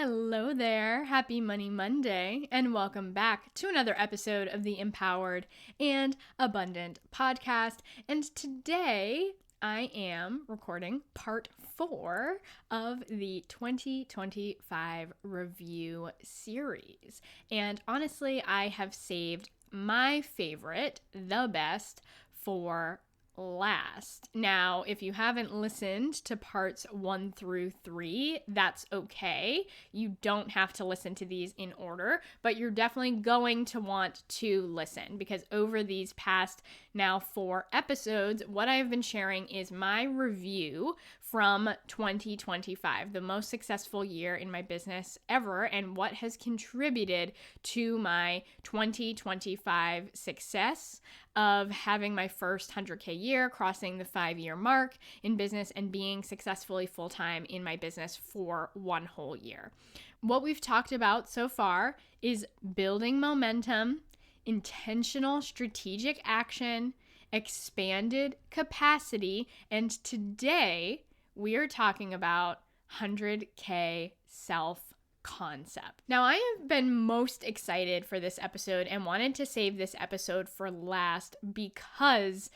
Hello there. Happy Money Monday, and welcome back to another episode of the Empowered and Abundant podcast. And today I am recording part 4 of the 2025 review series. And honestly, I have saved my favorite, the best, for last. Now, if you haven't listened to parts 1 through 3, that's okay. You don't have to listen to these in order, but you're definitely going to want to listen because over these past now 4 episodes, what I've been sharing is my review from 2025, the most successful year in my business ever, and what has contributed to my 2025 success of having my first 100K year, crossing the 5-year mark in business, and being successfully full-time in my business for 1 whole year. What we've talked about so far is building momentum, intentional strategic action, expanded capacity, and today we are talking about 100K self-concept. Now, I have been most excited for this episode and wanted to save this episode for last because,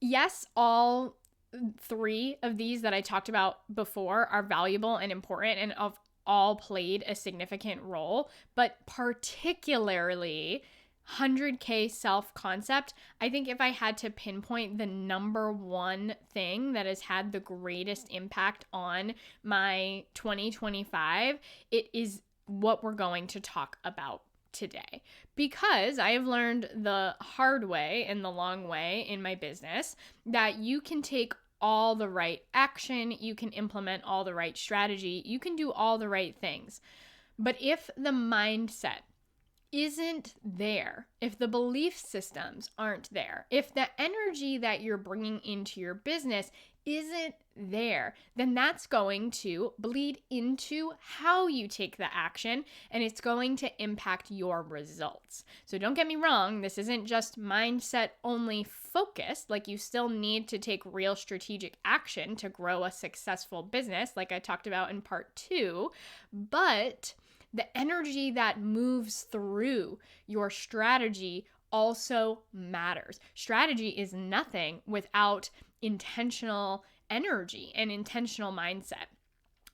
yes, all 3 of these that I talked about before are valuable and important and have all played a significant role, but particularly 100K self-concept, I think if I had to pinpoint the number one thing that has had the greatest impact on my 2025, it is what we're going to talk about today. Because I have learned the hard way and the long way in my business that you can take all the right action, you can implement all the right strategy, you can do all the right things. But if the mindset isn't there, if the belief systems aren't there, if the energy that you're bringing into your business isn't there, then that's going to bleed into how you take the action and it's going to impact your results. So don't get me wrong, this isn't just mindset only focused. Like, you still need to take real strategic action to grow a successful business, like I talked about in part 2, but the energy that moves through your strategy also matters. Strategy is nothing without intentional energy and intentional mindset.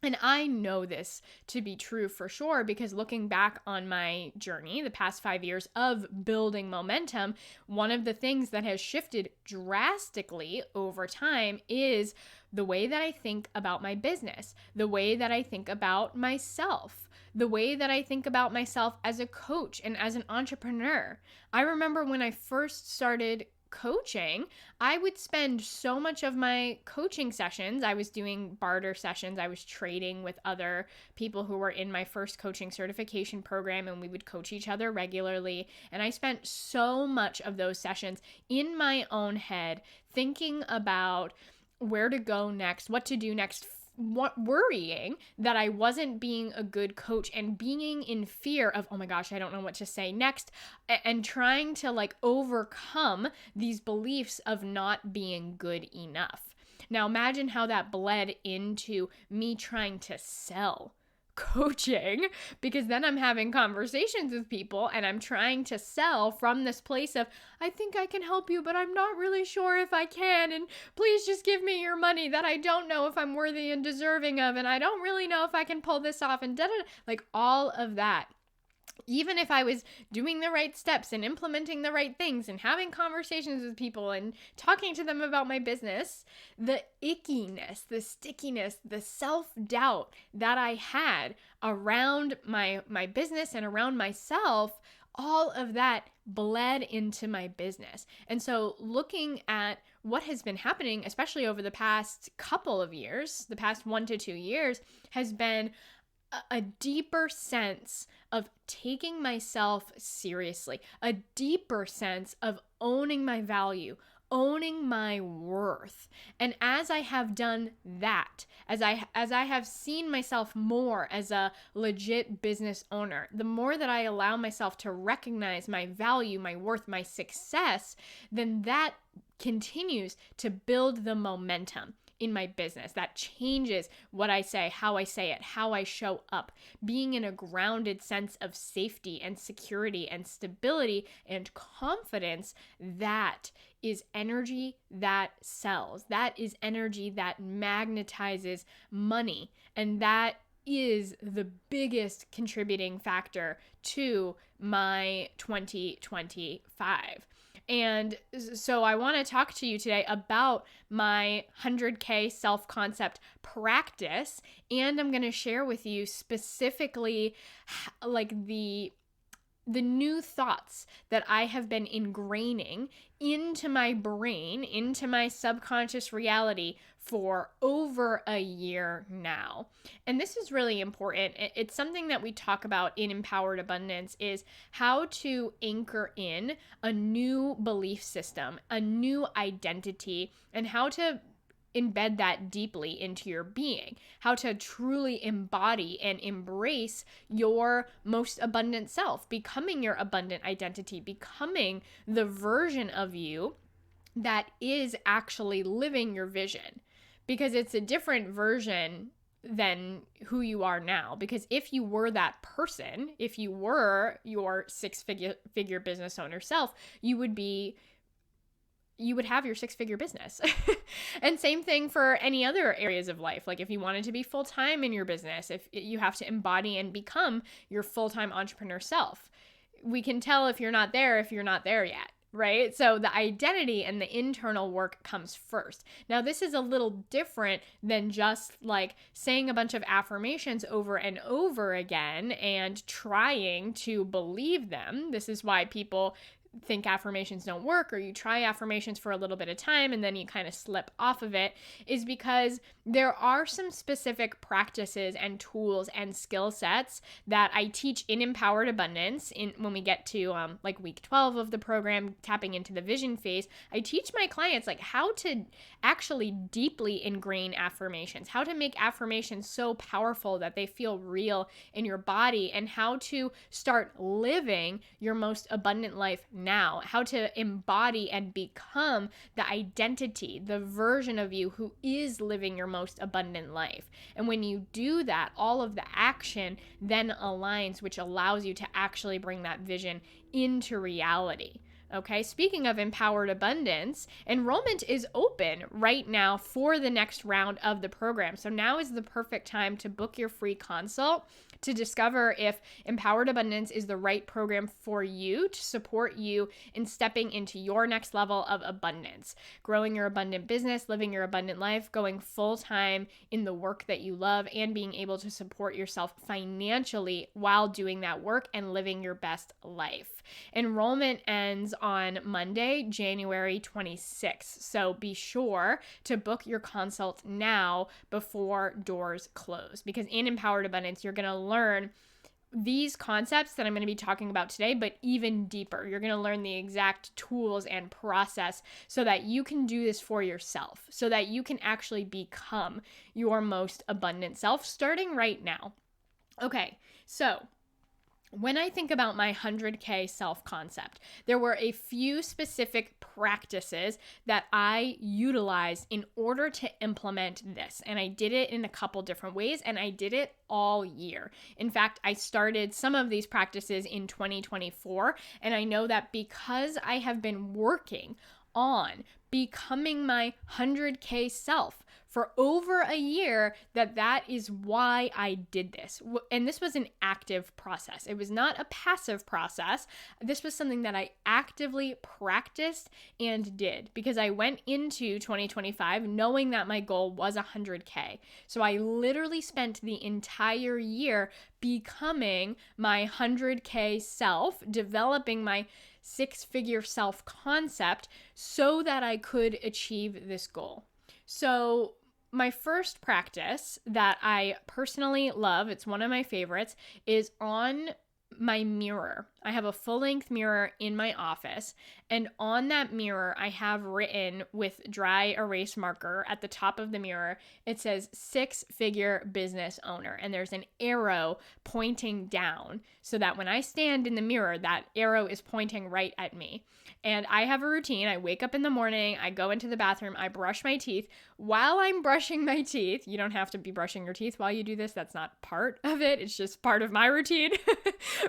And I know this to be true for sure because looking back on my journey, the past 5 years of building momentum, one of the things that has shifted drastically over time is the way that I think about my business, the way that I think about myself, the way that I think about myself as a coach and as an entrepreneur. I remember when I first started coaching, I would spend so much of my coaching sessions, I was doing barter sessions, I was trading with other people who were in my first coaching certification program, and we would coach each other regularly. And I spent so much of those sessions in my own head thinking about where to go next, what to do next, worrying that I wasn't being a good coach and being in fear of, oh my gosh, I don't know what to say next, and trying to overcome these beliefs of not being good enough. Now imagine how that bled into me trying to sell coaching, because then I'm having conversations with people and I'm trying to sell from this place of, I think I can help you, but I'm not really sure if I can, and please just give me your money that I don't know if I'm worthy and deserving of, and I don't really know if I can pull this off, and all of that. Even if I was doing the right steps and implementing the right things and having conversations with people and talking to them about my business, the ickiness, the stickiness, the self-doubt that I had around my business and around myself, all of that bled into my business. And so looking at what has been happening, especially over the past couple of years, the past 1 to 2 years, has been a deeper sense of taking myself seriously, a deeper sense of owning my value, owning my worth. And as I have done that, as I have seen myself more as a legit business owner, the more that I allow myself to recognize my value, my worth, my success, then that continues to build the momentum in my business. That changes what I say it, how I show up. Being in a grounded sense of safety and security and stability and confidence, that is energy that sells. That is energy that magnetizes money. And that is the biggest contributing factor to my 2025. And so I want to talk to you today about my 100K self-concept practice, and I'm going to share with you specifically like the new thoughts that I have been ingraining into my brain, into my subconscious reality for over a year now. And this is really important. It's something that we talk about in Empowered Abundance, is how to anchor in a new belief system, a new identity, and how to embed that deeply into your being, how to truly embody and embrace your most abundant self, becoming your abundant identity, becoming the version of you that is actually living your vision. Because it's a different version than who you are now. Because if you were that person, if you were your six-figure business owner self, you would have your six-figure business. And same thing for any other areas of life. Like if you wanted to be full-time in your business, if you have to embody and become your full-time entrepreneur self. We can tell if you're not there yet, right? So the identity and the internal work comes first. Now, this is a little different than just like saying a bunch of affirmations over and over again and trying to believe them. This is why people think affirmations don't work, or you try affirmations for a little bit of time and then you kind of slip off of it, is because there are some specific practices and tools and skill sets that I teach in Empowered Abundance. When we get to like week 12 of the program, tapping into the vision phase, I teach my clients like how to actually deeply ingrain affirmations, how to make affirmations so powerful that they feel real in your body, and how to start living your most abundant life now, how to embody and become the identity, the version of you who is living your most abundant life. And when you do that, all of the action then aligns, which allows you to actually bring that vision into reality. Okay, speaking of Empowered Abundance, enrollment is open right now for the next round of the program. So now is the perfect time to book your free consult to discover if Empowered Abundance is the right program for you to support you in stepping into your next level of abundance, growing your abundant business, living your abundant life, going full-time in the work that you love, and being able to support yourself financially while doing that work and living your best life. Enrollment ends on Monday, January 26th. So be sure to book your consult now before doors close, because in Empowered Abundance, you're going to learn these concepts that I'm going to be talking about today, but even deeper. You're going to learn the exact tools and process so that you can do this for yourself, so that you can actually become your most abundant self starting right now. Okay, so when I think about my 100K self-concept, there were a few specific practices that I utilized in order to implement this. And I did it in a couple different ways, and I did it all year. In fact, I started some of these practices in 2024, and I know that because I have been working on becoming my 100K self for over a year, that is why I did this. And this was an active process. It was not a passive process. This was something that I actively practiced and did, because I went into 2025 knowing that my goal was 100K. So I literally spent the entire year becoming my 100K self, developing my six-figure self-concept so that I could achieve this goal. So my first practice that I personally love, it's one of my favorites, is on my mirror. I have a full-length mirror in my office, and on that mirror, I have written with dry erase marker at the top of the mirror, it says six-figure business owner, and there's an arrow pointing down so that when I stand in the mirror, that arrow is pointing right at me. And I have a routine. I wake up in the morning, I go into the bathroom, I brush my teeth. while I'm brushing my teeth, you don't have to be brushing your teeth while you do this. That's not part of it. It's just part of my routine.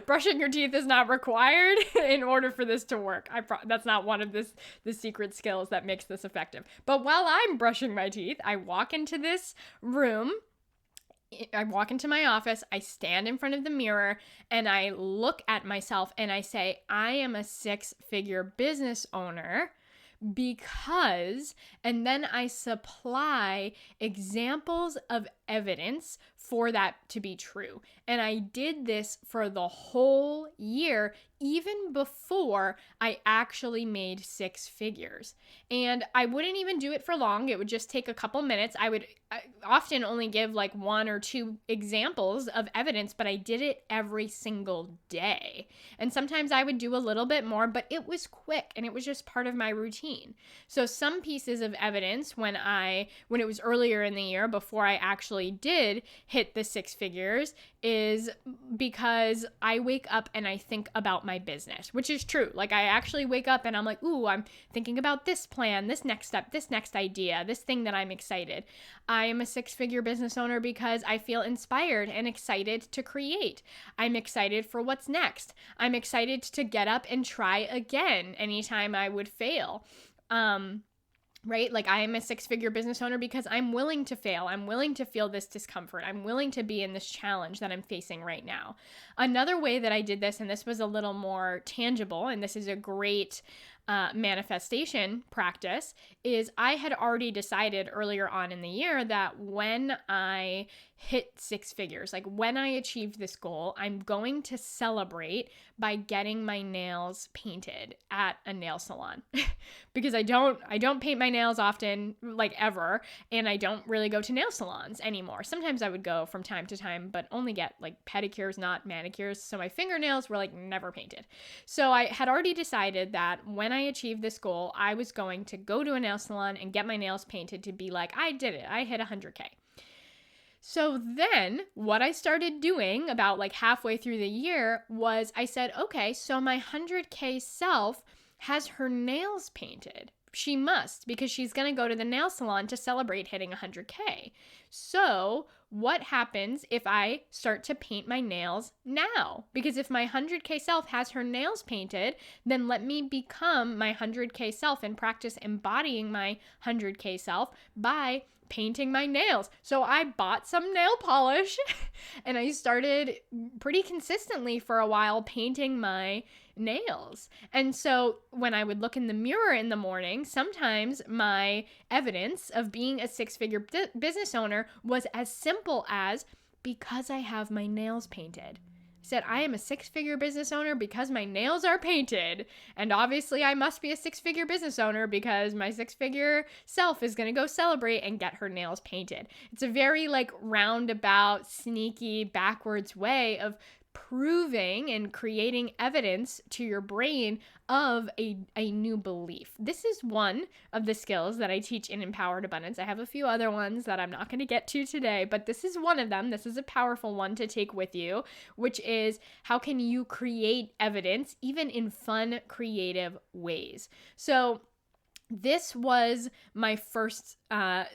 Brushing your teeth is not required in order for this to work. That's not one of the secret skills that makes this effective. But while I'm brushing my teeth, I walk into this room. I walk into my office, I stand in front of the mirror, and I look at myself and I say, I am a 6-figure business owner because, and then I supply examples of evidence for that to be true. And I did this for the whole year, even before I actually made 6 figures. And I wouldn't even do it for long. It would just take a couple minutes. I often only give like 1 or 2 examples of evidence, but I did it every single day. And sometimes I would do a little bit more, but it was quick and it was just part of my routine. So some pieces of evidence when it was earlier in the year before I actually did hit the 6 figures is because I wake up and I think about my business, which is true. Like I actually wake up and I'm like, ooh, I'm thinking about this plan, this next step, this next idea, this thing that I'm excited. I am a 6-figure business owner because I feel inspired and excited to create. I'm excited for what's next. I'm excited to get up and try again anytime I would fail. Right? Like I am a 6-figure business owner because I'm willing to fail. I'm willing to feel this discomfort. I'm willing to be in this challenge that I'm facing right now. Another way that I did this, and this was a little more tangible, and this is a great manifestation practice, is I had already decided earlier on in the year that when I hit 6 figures, like when I achieved this goal, I'm going to celebrate by getting my nails painted at a nail salon because I don't paint my nails often, like ever, and I don't really go to nail salons anymore. Sometimes I would go from time to time, but only get like pedicures, not manicures. So my fingernails were like never painted. So I had already decided that when I achieved this goal, I was going to go to a nail salon and get my nails painted to be like, I did it. I hit 100K. So then what I started doing about like halfway through the year was I said, okay, so my 100K self has her nails painted. She must, because she's going to go to the nail salon to celebrate hitting 100K. So what happens if I start to paint my nails now? Because if my 100K self has her nails painted, then let me become my 100K self and practice embodying my 100K self by painting my nails. So I bought some nail polish and I started pretty consistently for a while painting my nails. And so when I would look in the mirror in the morning, sometimes my evidence of being a 6-figure business owner was as simple as because I have my nails painted. Said, I am a 6-figure business owner because my nails are painted. And obviously I must be a 6-figure business owner because my 6-figure self is going to go celebrate and get her nails painted. It's a very like roundabout, sneaky, backwards way of proving and creating evidence to your brain of a new belief. This is one of the skills that I teach in Empowered Abundance. I have a few other ones that I'm not going to get to today, but this is one of them. This is a powerful one to take with you, which is how can you create evidence even in fun, creative ways? So this was my first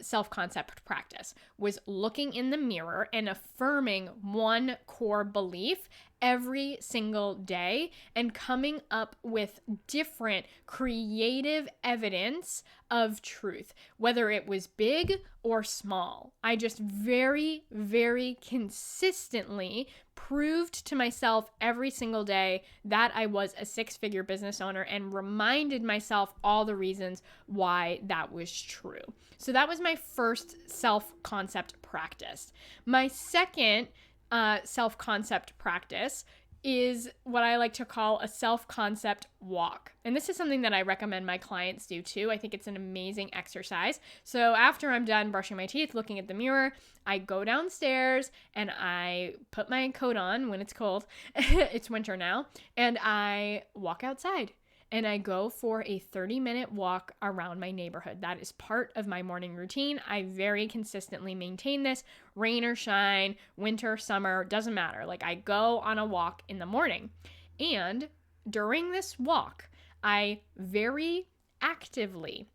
self-concept practice, was looking in the mirror and affirming one core belief every single day and coming up with different creative evidence of truth, whether it was big or small. I just very, very consistently proved to myself every single day that I was a 6-figure business owner and reminded myself all the reasons why that was true. So that was my first self-concept practice. My second self-concept practice is what I like to call a self-concept walk. And this is something that I recommend my clients do too. I think it's an amazing exercise. So after I'm done brushing my teeth, looking at the mirror, I go downstairs and I put my coat on when it's cold. It's winter now. And I walk outside. And I go for a 30-minute walk around my neighborhood. That is part of my morning routine. I very consistently maintain this, rain or shine, winter, summer, doesn't matter. Like I go on a walk in the morning. And during this walk, I very actively,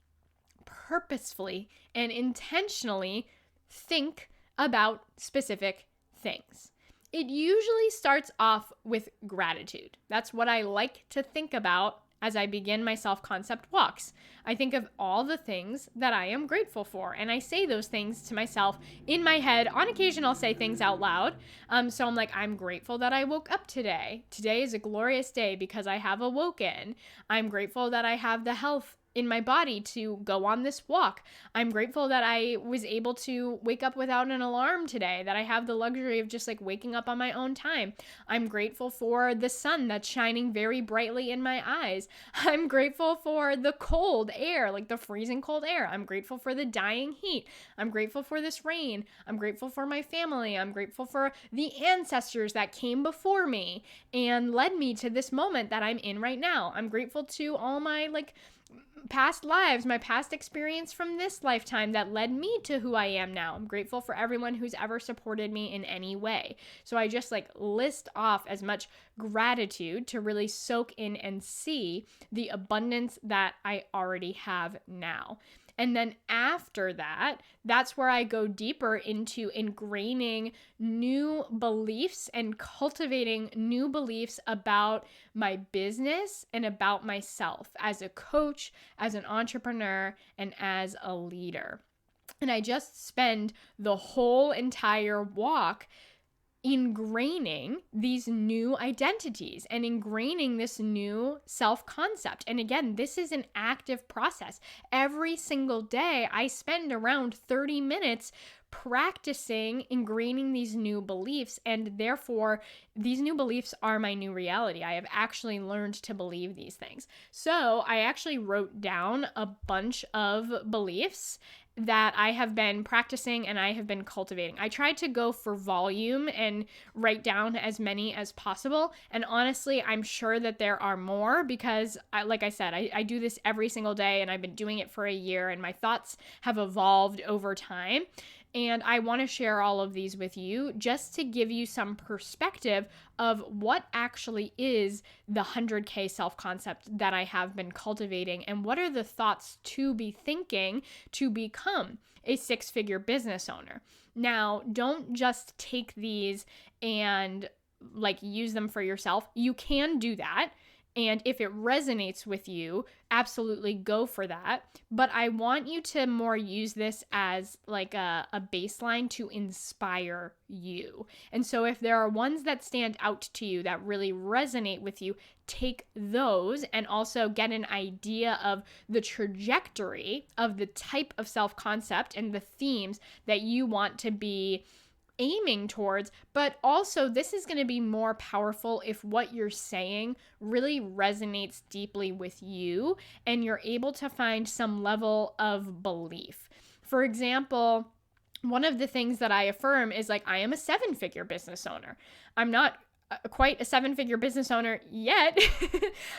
purposefully and intentionally think about specific things. It usually starts off with gratitude. That's what I like to think about as I begin my self-concept walks. I think of all the things that I am grateful for, and I say those things to myself in my head. On occasion, I'll say things out loud. So I'm like, I'm grateful that I woke up today. Today is a glorious day because I have awoken. I'm grateful that I have the health in my body to go on this walk. I'm grateful that I was able to wake up without an alarm today, that I have the luxury of just like waking up on my own time. I'm grateful for the sun that's shining very brightly in my eyes. I'm grateful for the cold air, like the freezing cold air. I'm grateful for the dying heat. I'm grateful for this rain. I'm grateful for my family. I'm grateful for the ancestors that came before me and led me to this moment that I'm in right now. I'm grateful to all my past lives, my past experience from this lifetime that led me to who I am now. I'm grateful for everyone who's ever supported me in any way. So I just list off as much gratitude to really soak in and see the abundance that I already have now. And then after that, that's where I go deeper into ingraining new beliefs and cultivating new beliefs about my business and about myself as a coach, as an entrepreneur, and as a leader. And I just spend the whole entire walk ingraining these new identities and ingraining this new self-concept. And again, this is an active process. Every single day, I spend around 30 minutes practicing ingraining these new beliefs, and therefore these new beliefs are my new reality. I have actually learned to believe these things. So I actually wrote down a bunch of beliefs that I have been practicing and I have been cultivating. I tried to go for volume and write down as many as possible. And honestly, I'm sure that there are more because, like I said, I do this every single day and I've been doing it for a year and my thoughts have evolved over time. And I want to share all of these with you just to give you some perspective of what actually is the 100K self-concept that I have been cultivating and what are the thoughts to be thinking to become a 6-figure business owner. Now, don't just take these and use them for yourself. You can do that. And if it resonates with you, absolutely go for that. But I want you to more use this as a baseline to inspire you. And so if there are ones that stand out to you that really resonate with you, take those and also get an idea of the trajectory of the type of self-concept and the themes that you want to be aiming towards. But also, this is going to be more powerful if what you're saying really resonates deeply with you and you're able to find some level of belief. For example, one of the things that I affirm is I am a 7-figure business owner. I'm not quite a 7-figure business owner yet.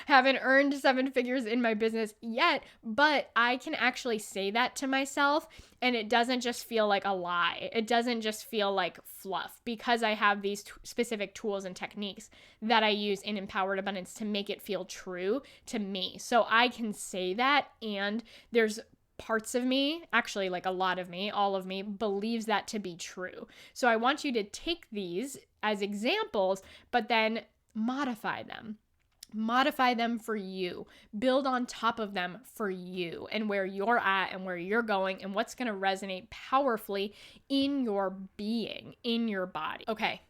Haven't earned 7 figures in my business yet, but I can actually say that to myself and it doesn't just feel like a lie. It doesn't just feel like fluff because I have these specific tools and techniques that I use in Empowered Abundance to make it feel true to me. So I can say that, and there's parts of me, actually a lot of me, all of me, believes that to be true. So I want you to take these as examples, but then modify them. Modify them for you. Build on top of them for you and where you're at and where you're going and what's going to resonate powerfully in your being, in your body. Okay,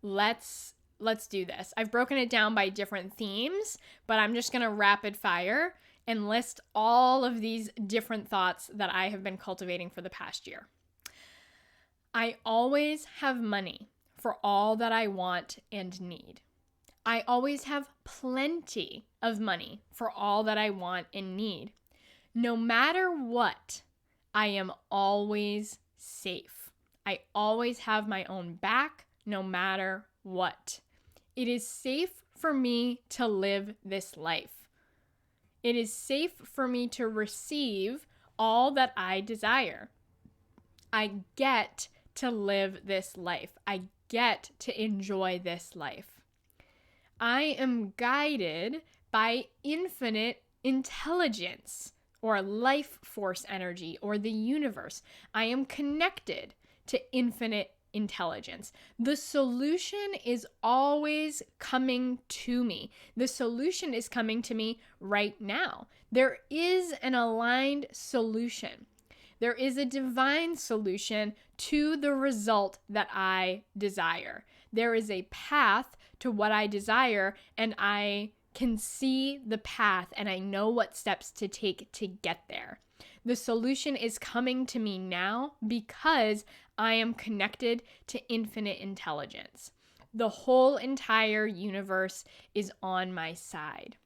let's do this. I've broken it down by different themes, but I'm just going to rapid fire and list all of these different thoughts that I have been cultivating for the past year. I always have money for all that I want and need. I always have plenty of money for all that I want and need. No matter what, I am always safe. I always have my own back, no matter what. It is safe for me to live this life. It is safe for me to receive all that I desire. I get to live this life. I get to enjoy this life. I am guided by infinite intelligence. or life force energy or the universe. I am connected to infinite intelligence. The solution is always coming to me. The solution is coming to me right now. There is an aligned solution. There is a divine solution to the result that I desire. There is a path to what I desire, and I can see the path and I know what steps to take to get there. The solution is coming to me now because I am connected to infinite intelligence. The whole entire universe is on my side.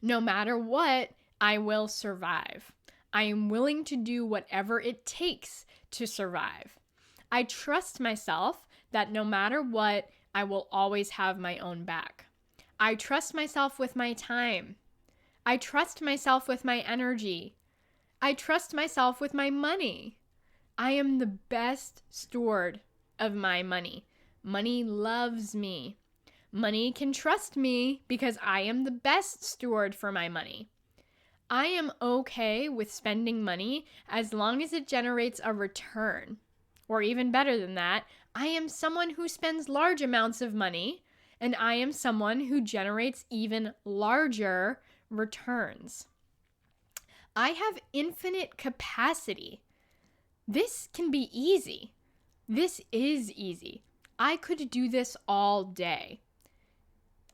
No matter what, I will survive. I am willing to do whatever it takes to survive. I trust myself that no matter what, I will always have my own back. I trust myself with my time. I trust myself with my energy. I trust myself with my money. I am the best steward of my money. Money loves me. Money can trust me because I am the best steward for my money. I am okay with spending money as long as it generates a return. Or even better than that, I am someone who spends large amounts of money, and I am someone who generates even larger returns. I have infinite capacity. This can be easy. This is easy. I could do this all day.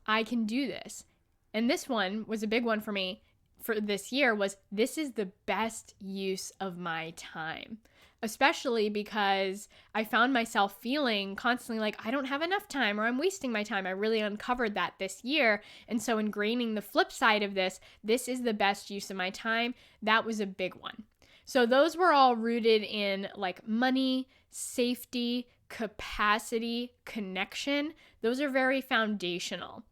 I can do this. And this one was a big one for me for this year was this is the best use of my time. Especially because I found myself feeling constantly like I don't have enough time or I'm wasting my time. I really uncovered that this year. And so ingraining the flip side of this is the best use of my time. That was a big one. So those were all rooted in like money, safety, capacity, connection. Those are very foundational.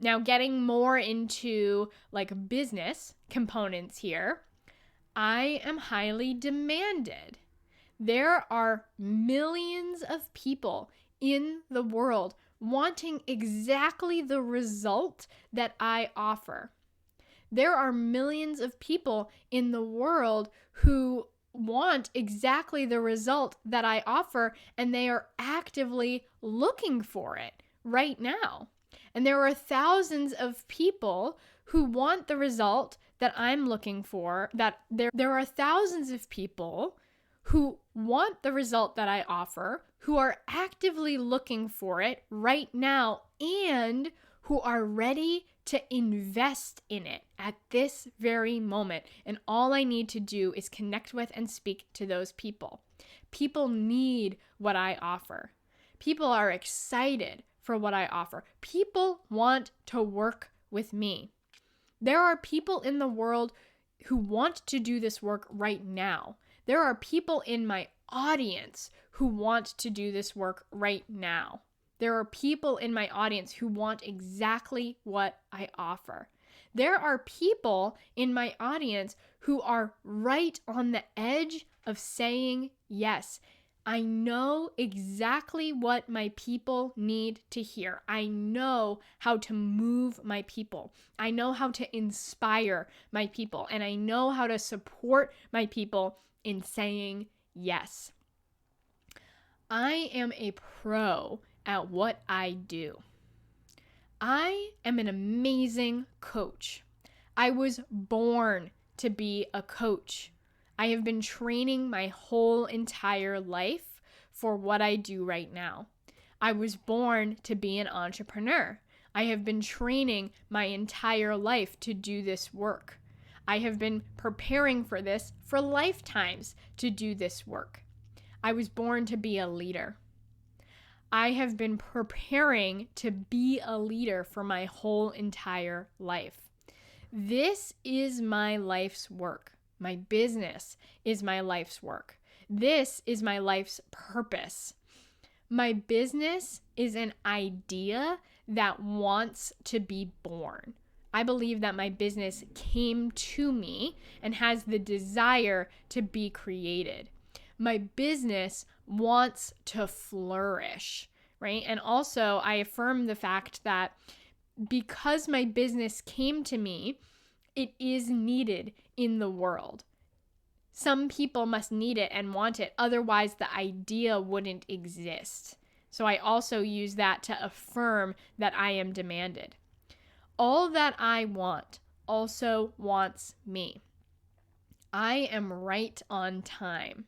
Now getting more into like business components here, I am highly demanded. There are millions of people in the world wanting exactly the result that I offer. There are millions of people in the world who want exactly the result that I offer, and they are actively looking for it right now. And there are thousands of people who want the result that I'm looking for, there are thousands of people who want the result that I offer, who are actively looking for it right now, and who are ready to invest in it at this very moment. And all I need to do is connect with and speak to those people. People need what I offer. People are excited for what I offer. People want to work with me. There are people in the world who want to do this work right now. There are people in my audience who want to do this work right now. There are people in my audience who want exactly what I offer. There are people in my audience who are right on the edge of saying yes. I know exactly what my people need to hear. I know how to move my people. I know how to inspire my people. And I know how to support my people in saying yes. I am a pro at what I do. I am an amazing coach. I was born to be a coach. I have been training my whole entire life for what I do right now. I was born to be an entrepreneur. I have been training my entire life to do this work. I have been preparing for this for lifetimes to do this work. I was born to be a leader. I have been preparing to be a leader for my whole entire life. This is my life's work. My business is my life's work. This is my life's purpose. My business is an idea that wants to be born. I believe that my business came to me and has the desire to be created. My business wants to flourish, right? And also, I affirm the fact that because my business came to me, It is needed in the world. Some people must need it and want it, otherwise the idea wouldn't exist. So I also use that to affirm that I am demanded. All that I want also wants me. I am right on time.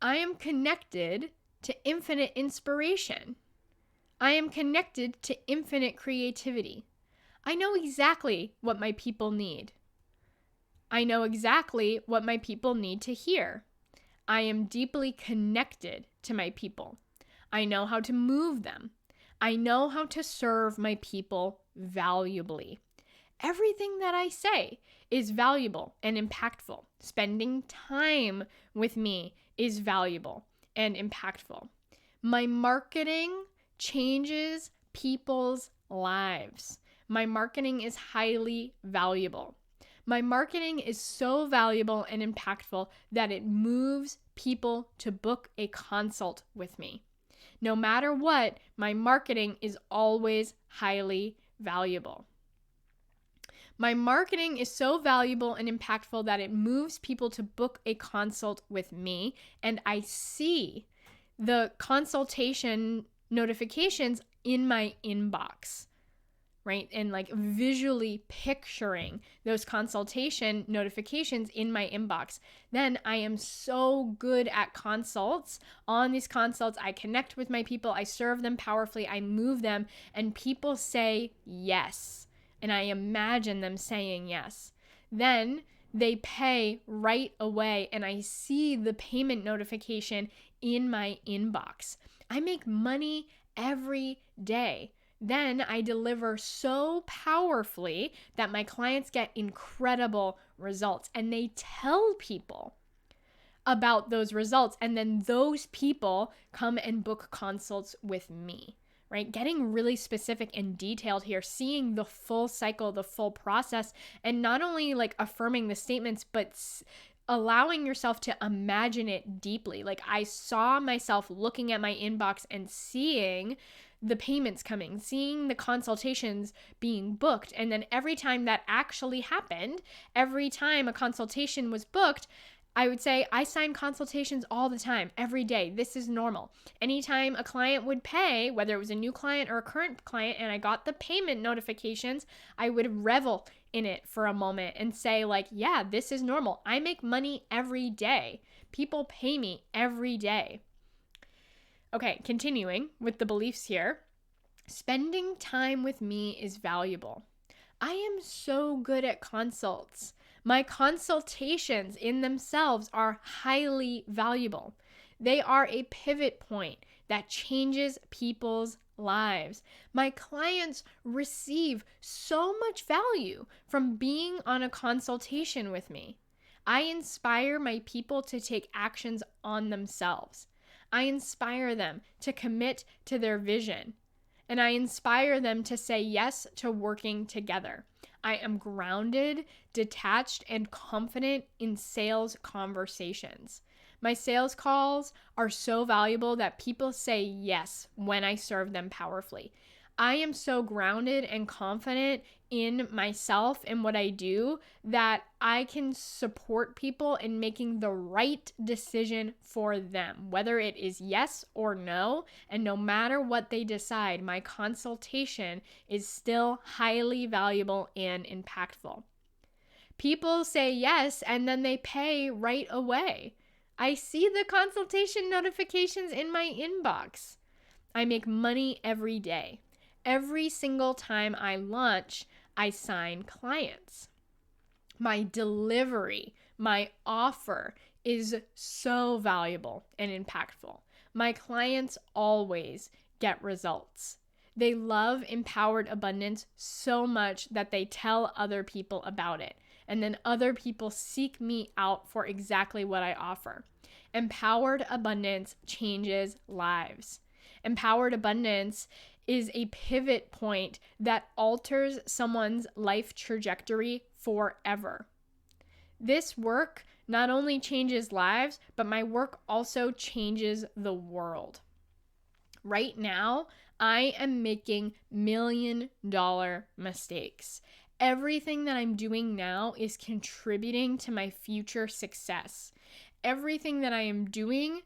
I am connected to infinite inspiration. I am connected to infinite creativity. I know exactly what my people need. I know exactly what my people need to hear. I am deeply connected to my people. I know how to move them. I know how to serve my people valuably. Everything that I say is valuable and impactful. Spending time with me is valuable and impactful. My marketing changes people's lives. My marketing is highly valuable. My marketing is so valuable and impactful that it moves people to book a consult with me. No matter what, my marketing is always highly valuable. My marketing is so valuable and impactful that it moves people to book a consult with me, and I see the consultation notifications in my inbox, right? And like visually picturing those consultation notifications in my inbox. Then I am so good at consults. On these consults, I connect with my people, I serve them powerfully, I move them, and people say yes. And I imagine them saying yes. Then they pay right away, and I see the payment notification in my inbox. I make money every day. Then I deliver so powerfully that my clients get incredible results, and they tell people about those results, and then those people come and book consults with me, right? Getting really specific and detailed here, seeing the full cycle, the full process, and not only like affirming the statements, but allowing yourself to imagine it deeply. Like I saw myself looking at my inbox and seeing the payments coming, seeing the consultations being booked. And then every time that actually happened, every time a consultation was booked, I would say I sign consultations all the time, every day. This is normal. Anytime a client would pay, whether it was a new client or a current client, and I got the payment notifications, I would revel in it for a moment and say like, yeah, this is normal. I make money every day. People pay me every day. Okay, continuing with the beliefs here. Spending time with me is valuable. I am so good at consults. My consultations in themselves are highly valuable. They are a pivot point that changes people's lives. My clients receive so much value from being on a consultation with me. I inspire my people to take actions on themselves. I inspire them to commit to their vision. And I inspire them to say yes to working together. I am grounded, detached, and confident in sales conversations. My sales calls are so valuable that people say yes when I serve them powerfully. I am so grounded and confident in myself and what I do that I can support people in making the right decision for them, whether it is yes or no. And no matter what they decide, my consultation is still highly valuable and impactful. People say yes and then they pay right away. I see the consultation notifications in my inbox. I make money every day. Every single time I launch, I sign clients. My delivery, my offer is so valuable and impactful. My clients always get results. They love empowered abundance so much that they tell other people about it. And then other people seek me out for exactly what I offer. Empowered abundance changes lives. Empowered abundance is a pivot point that alters someone's life trajectory forever. This work not only changes lives, but my work also changes the world. Right now, I am making $1 million mistakes. Everything that I'm doing now is contributing to my future success. Everything that I am doing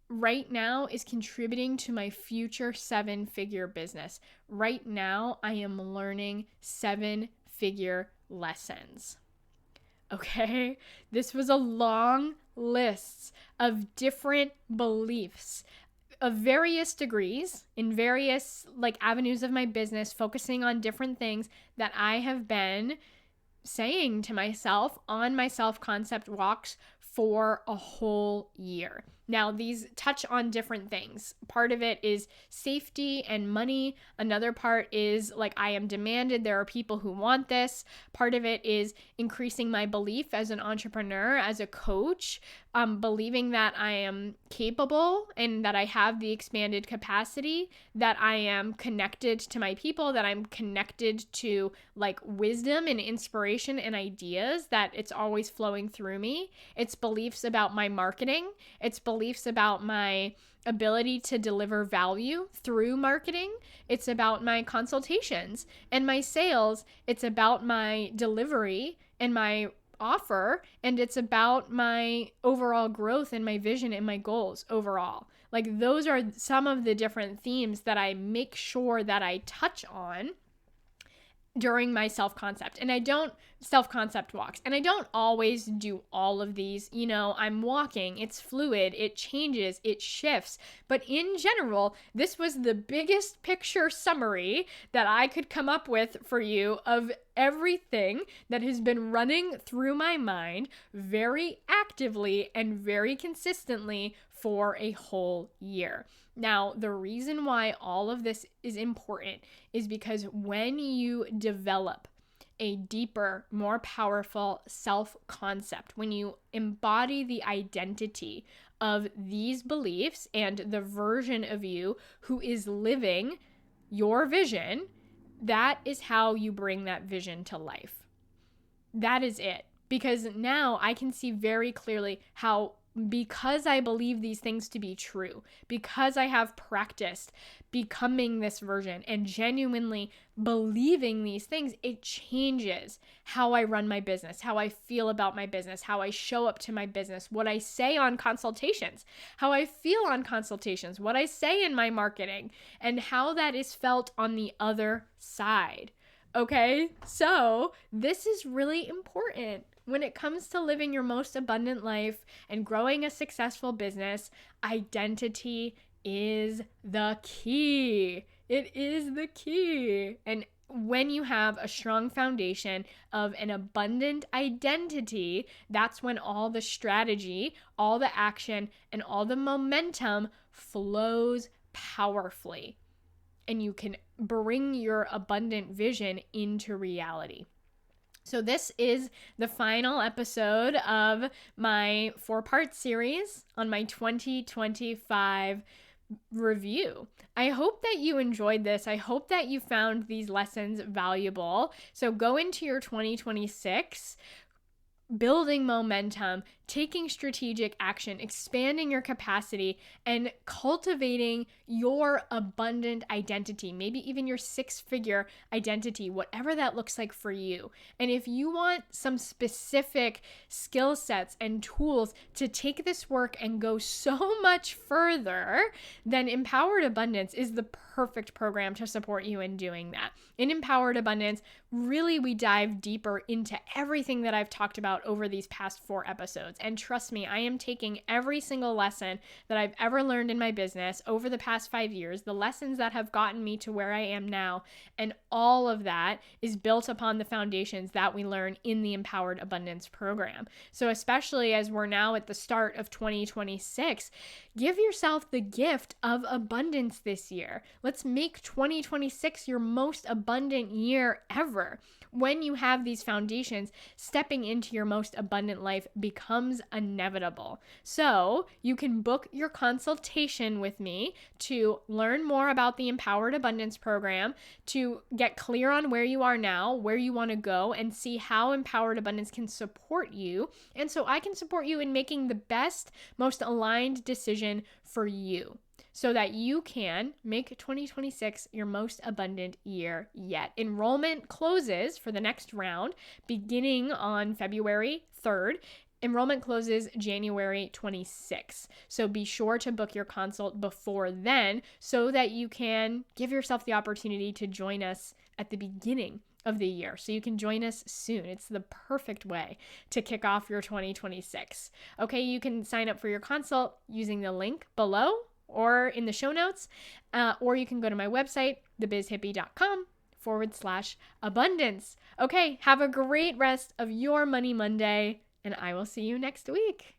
right now is contributing to my future 7-figure business. Right now, I am learning 7-figure lessons. Okay, this was a long list of different beliefs of various degrees in various avenues of my business, focusing on different things that I have been saying to myself on my self-concept walks for a whole year. Now, these touch on different things. Part of it is safety and money. Another part is I am demanded. There are people who want this. Part of it is increasing my belief as an entrepreneur, as a coach, believing that I am capable and that I have the expanded capacity, that I am connected to my people, that I'm connected to wisdom and inspiration and ideas, that it's always flowing through me. It's beliefs about my marketing. It's beliefs about my ability to deliver value through marketing. It's about my consultations and my sales. It's about my delivery and my offer, and it's about my overall growth and my vision and my goals overall. Those are some of the different themes that I make sure that I touch on during my self-concept walks. And I don't always do all of these. I'm walking, it's fluid, it changes, it shifts. But in general, this was the biggest picture summary that I could come up with for you of everything that has been running through my mind very actively and very consistently for a whole year. Now, the reason why all of this is important is because when you develop a deeper, more powerful self-concept, when you embody the identity of these beliefs and the version of you who is living your vision, that is how you bring that vision to life. That is it. Because now I can see very clearly how, because I believe these things to be true, because I have practiced becoming this version and genuinely believing these things, it changes how I run my business, how I feel about my business, how I show up to my business, what I say on consultations, how I feel on consultations, what I say in my marketing, and how that is felt on the other side. Okay, so this is really important. When it comes to living your most abundant life and growing a successful business, identity is the key. It is the key. And when you have a strong foundation of an abundant identity, that's when all the strategy, all the action, and all the momentum flows powerfully. And you can bring your abundant vision into reality. So this is the final episode of my 4-part series on my 2025 review. I hope that you enjoyed this. I hope that you found these lessons valuable. So go into your 2026 building momentum, taking strategic action, expanding your capacity, and cultivating your abundant identity, maybe even your 6-figure identity, whatever that looks like for you. And if you want some specific skill sets and tools to take this work and go so much further, then Empowered Abundance is the perfect program to support you in doing that. In Empowered Abundance, really we dive deeper into everything that I've talked about over these past 4 episodes. And trust me, I am taking every single lesson that I've ever learned in my business over the past 5 years, the lessons that have gotten me to where I am now, and all of that is built upon the foundations that we learn in the Empowered Abundance program. So especially as we're now at the start of 2026, give yourself the gift of abundance this year. Let's make 2026 your most abundant year ever. When you have these foundations, stepping into your most abundant life becomes inevitable. So you can book your consultation with me to learn more about the Empowered Abundance program, to get clear on where you are now, where you want to go, and see how Empowered Abundance can support you. And so I can support you in making the best, most aligned decision for you. so that you can make 2026 your most abundant year yet. Enrollment closes for the next round beginning on February 3rd. Enrollment closes January 26th. So be sure to book your consult before then so that you can give yourself the opportunity to join us at the beginning of the year. So you can join us soon. It's the perfect way to kick off your 2026. Okay, you can sign up for your consult using the link below or in the show notes, or you can go to my website, thebizhippie.com/abundance. Okay, have a great rest of your Money Monday, and I will see you next week.